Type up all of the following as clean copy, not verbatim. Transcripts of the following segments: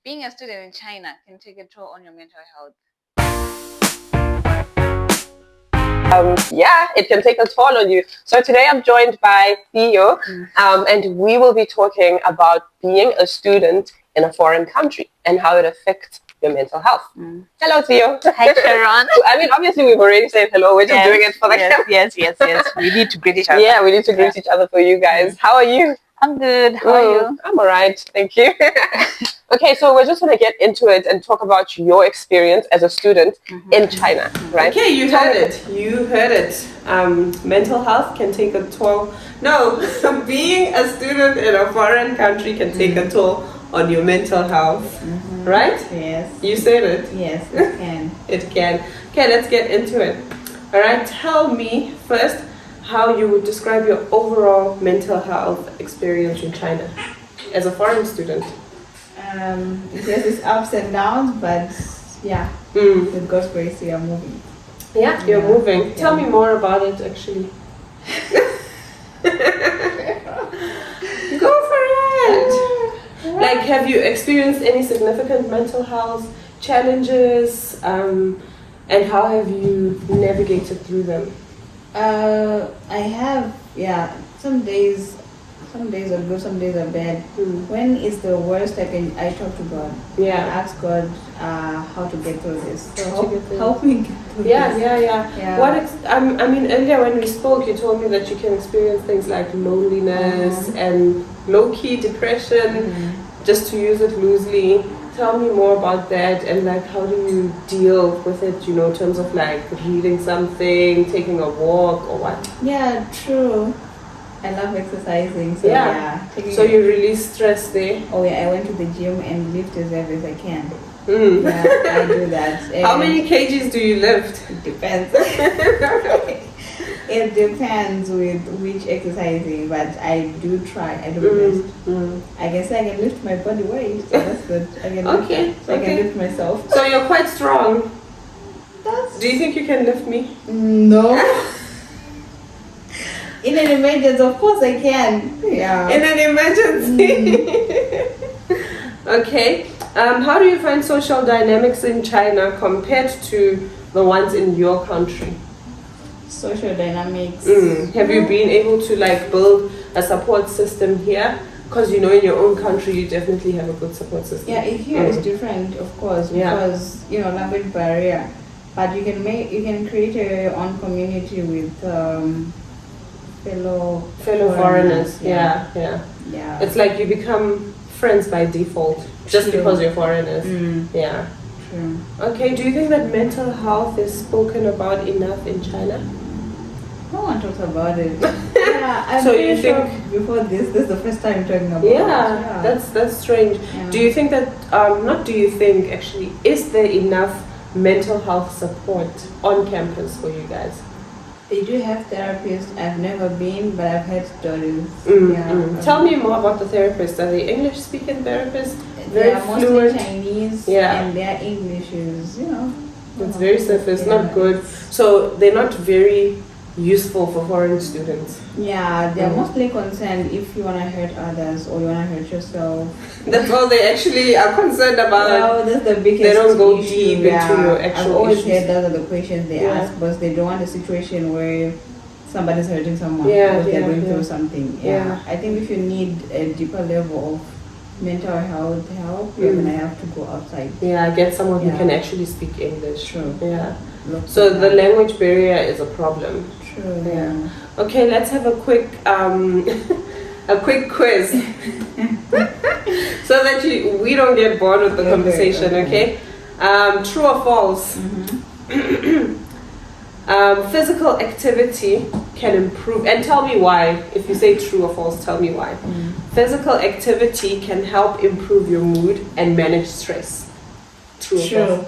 being a student in China can take a toll on your mental health? Yeah, it can take a toll on you. So today I'm joined by Theo, and we will be talking about being a student in a foreign country and how it affects your mental health. Hello, Theo. Hi, Sharon. I mean, obviously we've already said hello. We're just doing it for the camera. Yes. We need to greet each other. Yeah, we need to greet each other for you guys. How are you? I'm good. How are you? I'm alright, thank you. Okay, so we're just going to get into it and talk about your experience as a student in China, right? Okay, you heard it. Mental health can take a toll. No, being a student in a foreign country can take a toll on your mental health, right? Yes. You said it. Yes, it can. It can. Okay, let's get into it. All right, tell me first how you would describe your overall mental health experience in China as a foreign student. Yes, it's ups and downs, but yeah, with God's grace, we are moving. Yeah, you're moving. Tell me more about it, actually. Go for it. Like, have you experienced any significant mental health challenges, and how have you navigated through them? I have, some days are good, some days are bad. When is the worst, I talk to God. Yeah. I ask God how to get through this. So Help me get through this. Yeah. I mean, earlier when we spoke, you told me that you can experience things like loneliness and low-key depression, just to use it loosely. Tell me more about that, and like, how do you deal with it, in terms of like reading something, taking a walk, or what? Yeah, true. I love exercising, so So you release stress there? Oh yeah, I went to the gym and lift as heavy as I can. Mm. Yeah, I do that. How many kgs do you lift? It depends. It depends with which exercising, but I do try. I do my best. I can say I can lift my body weight, so that's good. I can I can lift myself. So you're quite strong. That's... Do you think you can lift me? No. In an emergency, of course I can. Yeah. In an emergency. Okay. How do you find social dynamics in China compared to the ones in your country? Social dynamics. Have you been able to like build a support system here? Because in your own country you definitely have a good support system. Yeah, here is different, of course, because language barrier. But you can create your own community with fellow foreigners. Yeah. Yeah. It's like you become friends by default just because you're foreigners. Yeah. True. Okay, do you think that mental health is spoken about enough in China? No one talks about it. Yeah, I'm So pretty you sure think before this is the first time talking about it. Yeah, that's strange. Yeah. Do you think that not do you think actually, is there enough mental health support on campus for you guys? They do have therapists. I've never been, but I've heard stories. Tell me more about the therapists. Are they English speaking therapists? They are mostly Chinese, Yeah. and their English is, It's very surface, not good. So they're not very useful for foreign students. Yeah, they're mostly concerned if you want to hurt others or you want to hurt yourself. That's all they actually are concerned about. Well, that's the biggest They don't go issue. deep into your actual I've always issues. heard those are the questions they ask, because they don't want a situation where somebody's hurting someone Yeah, because they're going yeah. through something. Yeah. I think if you need a deeper level of mental health help, you're gonna have to go outside. Yeah, get someone who Yeah. can actually speak English. True. Yeah. Look So for the that. language barrier is a problem. True. Yeah. Okay, let's have a quick quiz so that we don't get bored with the conversation. Okay. True or false? Physical activity can improve, and tell me why. If you say true or false, tell me why. Physical activity can help improve your mood and manage stress. True or false?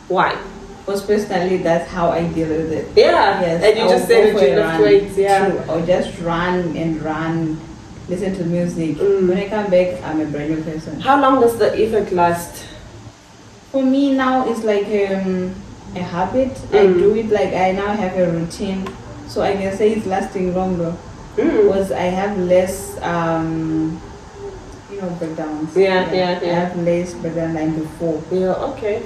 Why? Because personally, that's how I deal with it. Yeah. Yes. And you just said that you lift weights. Yeah. True. I'll just run, listen to music. When I come back, I'm a brand new person. How long does the effect last? For me now, it's like a habit. I do it like I now have a routine, so I can say it's lasting longer because I have less emotional breakdowns. Yeah. I have less breakdown than before. Yeah, okay.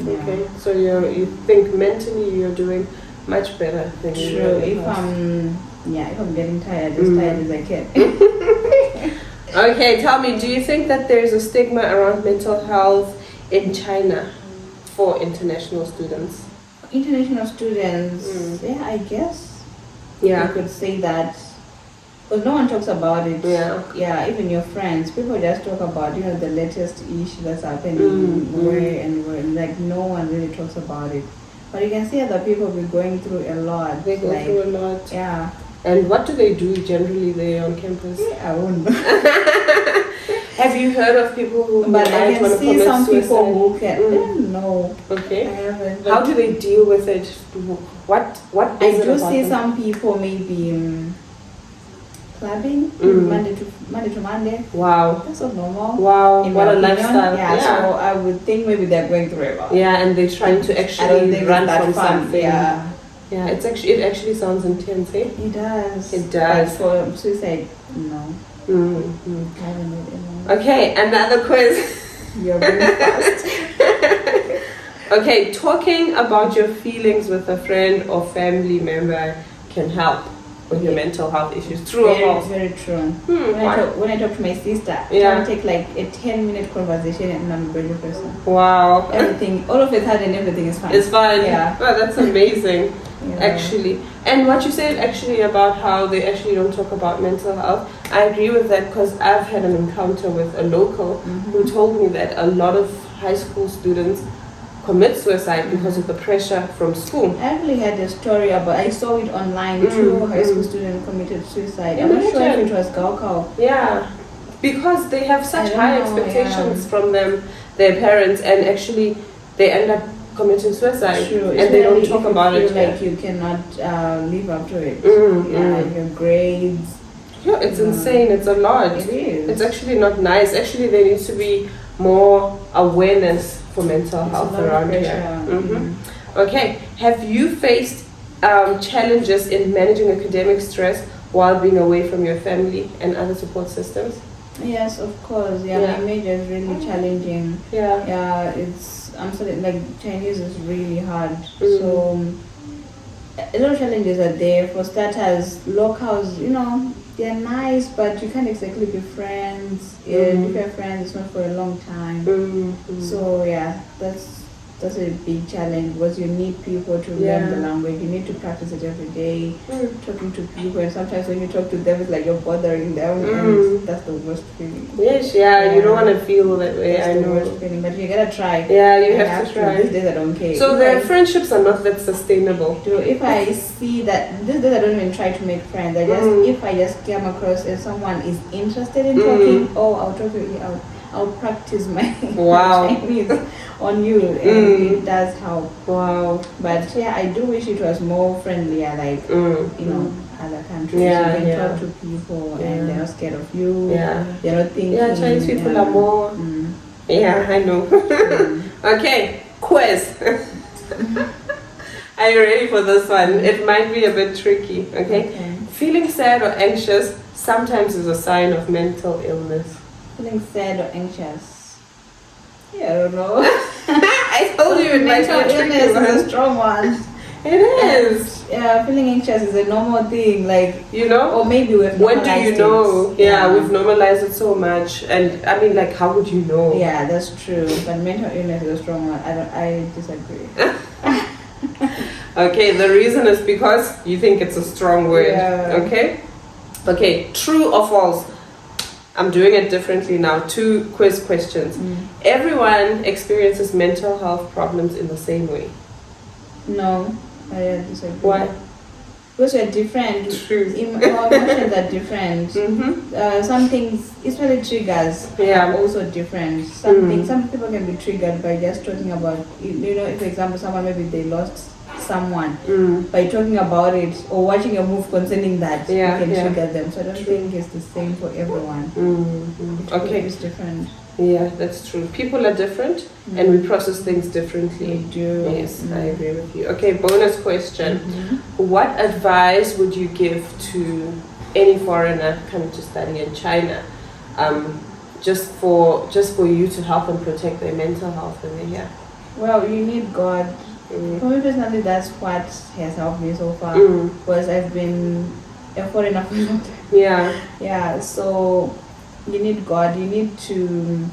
So you think mentally you're doing much better than you True. were in If the past. I'm getting tired, as tired as I can. Okay, tell me, do you think that there's a stigma around mental health in China for international students? International students, yeah, I guess Yeah. you could say that. Because no one talks about it. Yeah. Even your friends, people just talk about the latest issue that's happening where and where. Like no one really talks about it. But you can see other people be going through a lot. They go through a lot. Yeah. And what do they do generally there on campus? I won't know. Have you heard of people who But I might wanna can see commit some suicide? people who can. I don't know. I Okay. haven't. How do they deal with it? What I is it do about see them? some people maybe clubbing Monday to Monday. Wow. That's not normal. Wow. In What my a opinion. lifestyle. Yeah, so I would think maybe they're going through a lot. Yeah, and they're trying to I don't actually think run it's that from fun. something. Yeah, Yeah, it actually sounds intense, eh? it does. It does. But for suicide, no. Mm-hmm. I haven't made it, no. Okay, another quiz. You're very fast. Okay, talking about your feelings with a friend or family member can help with your mental health issues. True or Very, false? very true. Why? When I talk to my sister, Yeah. I take like a 10-minute conversation and I'm a better person. Wow. Everything, all of a sudden, everything is fine. It's fine. Yeah. Well, that's amazing, Yeah. actually. And what you said actually about how they actually don't talk about mental health, I agree with that because I've had an encounter with a local who told me that a lot of high school students commit suicide because of the pressure from school. I actually had a story about, I saw it online, two high school students committed suicide. I'm not sure if it was Gaokao. Yeah, because they have such I don't high know, expectations from their parents, and actually they end up committing suicide, True. and they don't Especially talk if you about it. feel like you cannot live up to it. Mm, Yeah, your grades. Yeah, it's insane. It's a lot. It is. It's actually not nice. Actually, there needs to be more awareness for mental It's a health lot of around here. pressure. Mhm. Okay. Have you faced challenges in managing academic stress while being away from your family and other support systems? Yes, of course. Yeah, Yeah. my major is really challenging. Yeah. Yeah, I'm sorry, like Chinese is really hard. Mm. So a lot of challenges are there. For starters, locals, they're nice, but you can't exactly be friends. And if you're friends, it's not for a long time. So yeah, that's a big challenge because you need people to learn the language. You need to practice it every day, talking to people. And sometimes when you talk to them, it's like you're bothering them, and that's the worst feeling. Yes, you don't want to feel that way. That's I the know. worst feeling, but you gotta try. Yeah, you I have to try. These days I don't care. So If their I- friendships are not that sustainable. if I see that these days I don't even try to make friends. If I just come across as someone is interested in talking, I'll talk to you. I'll practice my Wow. Chinese on you, and it does help. Wow. But yeah, I do wish it was more friendlier, like other countries. Yeah, you can yeah. talk to people, Yeah. and they're not scared of you. Yeah. They're not thinking. Yeah, Chinese people yeah. are more. Yeah, I know. Okay, quiz. Are you ready for this one? It might be a bit tricky. Okay. Feeling sad or anxious sometimes is a sign of mental illness. Feeling sad or anxious? Yeah, I don't know. I told you it might be a Mental tricky illness is a one. strong one. It is. Yeah, feeling anxious is a normal thing. Like, You know? or maybe we've When do normalized you know? it. Yeah, we've normalized it so much, and I mean, like, how would you know? Yeah, that's true. But mental illness is a strong one. I disagree. Okay, the reason is because you think it's a strong word. Yeah. Okay, true or false? I'm doing it differently now. 2 quiz questions. Everyone experiences mental health problems in the same way. No, I disagree. Why? Because we're different. True. Our emotions are different. Some things, especially triggers, Yeah. are also different. Some people can be triggered by just talking about, if, for example, someone maybe they lost someone, by talking about it or watching a move concerning that, Yeah, you can yeah. trigger them. So I don't think it's the same for everyone. Okay. It's different. Yeah, that's true. People are different, and we process things differently. We do. Yes, I agree with you. Okay, bonus question. What advice would you give to any foreigner coming to study in China? just for you to help and protect their mental health when they're here? Well, you need God. Mm. For me personally, that's what has helped me so far. Mm. Because I've been a foreigner for a long time. Yeah. Yeah, so you need God. You need to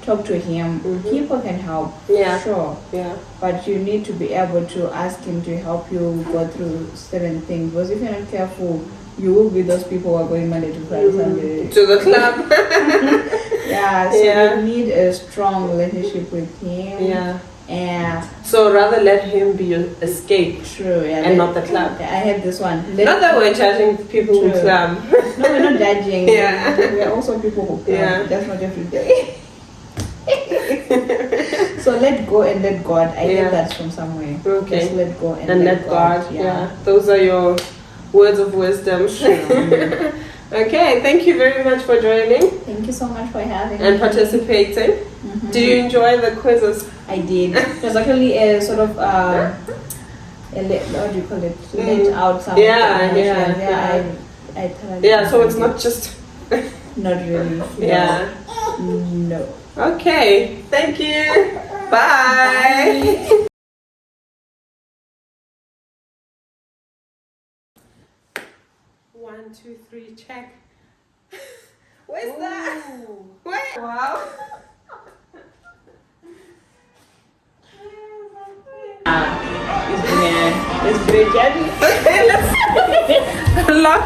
talk to Him. Mhm. People can help, Yeah. sure, Yeah. but you need to be able to ask Him to help you go through certain things. Because if you're not careful, you will be those people who are going Monday to Friday, Sunday. To the club. Yeah, so Yeah. you need a strong relationship with Him. Yeah. And So rather let him be your escape true, yeah. and not the club. I had this one. Not that we're judging people who True. club. No, we're not judging. Yeah. We are also people who come. Yeah. Just not every day. So let go and let God. I Yeah. get that from somewhere. Okay. Just let go and, And let God. Yeah. Those are your words of wisdom. Okay, thank you very much for joining Thank you so much for having and me. participating. Mhm. Did you enjoy the quizzes? I did. It was actually a sort of what do you call it? Let out some Yeah, emotions. yeah. I totally Yeah, so it's enjoyed not just. it. Not really. Yeah. No. Okay, thank you. Bye. One, two, three, check. Where's that? Where? Wow. It's brilliant. Okay, let's lock